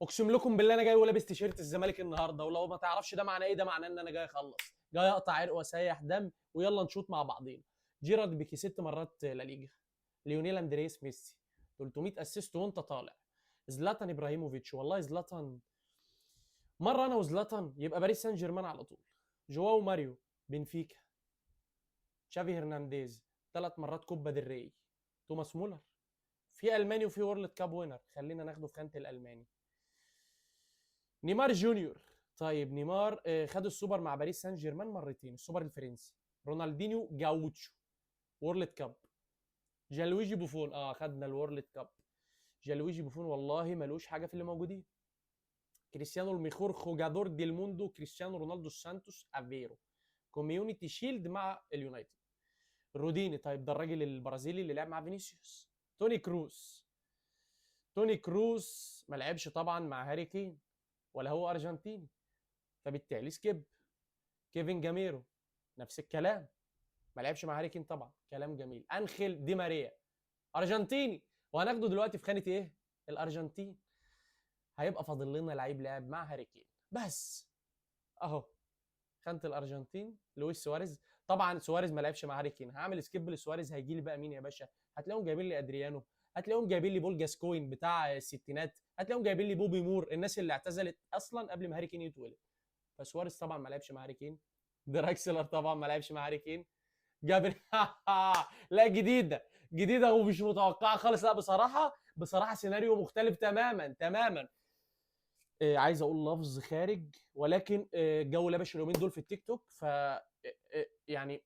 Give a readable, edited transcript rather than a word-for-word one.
اقسم لكم بالله انا جاي ولابس تيشيرت الزمالك النهارده، ولو ما تعرفش ده معناه ايه، ده معناه ان انا جاي اخلص، جاي اقطع عرق واسيح دم، ويلا نشوط مع بعضينا. جيرارد بيكي 6 مرات لا ليجا. ليونيل اندريس ميسي 300 اسيست وانت طالع. زلاتان ابراهيموفيتش، والله زلاتان مره انا وزلاتان يبقى باريس سان جيرمان على طول. جواو ماريو بنفيكا. تشافي هرنانديز 3 مرات كوبا ديل ري. توماس مولر. في الماني وفي وورلد كاب وينر، خلينا ناخده في خانه الالماني. نيمار جونيور. طيب نيمار خد السوبر مع باريس سان جيرمان مرتين، السوبر الفرنسي. رونالدينيو جاوتشو وورلد كاب. جالويجي بوفون، خدنا الورلد كاب. جالويجي بوفون والله ملوش حاجه في اللي موجودين. كريستيانو الميخور خوجادور ديل موندو كريستيانو رونالدو سانتوس افيرو. كوميونيتي شيلد مع اليونايتد. روديني، طيب ده الراجل البرازيلي اللي لعب مع فينيسيوس. توني كروس. توني كروس ما لعبش طبعا مع هاري كين، ولا هو ارجنتيني، فبالتالي سكيب. كيفن جاميرو نفس الكلام، ما لعبش مع هاري كين طبعا، كلام جميل. انخيل دي ماريا ارجنتيني، وهناخده دلوقتي في خانه ايه؟ الارجنتين. هيبقى فاضل لنا لعيب لعب مع هاري كين بس اهو. خانه الارجنتين لويس سواريز. طبعا سواريز ما لعبش مع هاري كين، هعمل سكيب لسواريز. هيجي لي بقى مين يا باشا؟ هتلاقيهم جايبين لي ادريانو، هتلاقيهم جايبين لي بول جاسكوين بتاع الستينات، هتلاقيهم جايبين لي بوبي مور، الناس اللي اعتزلت اصلا قبل ما هاري كين يتولد. فسواريز طبعا ما لعبش مع هاري كين. دراكسلر طبعا ما لعبش مع هاري كين. جابر لا جديده، جديده ومش متوقعه خالص. لا بصراحه، بصراحه سيناريو مختلف تماما تماما. عايز اقول لفظ خارج، ولكن الجو لبش اليومين دول في التيك توك، ف يعني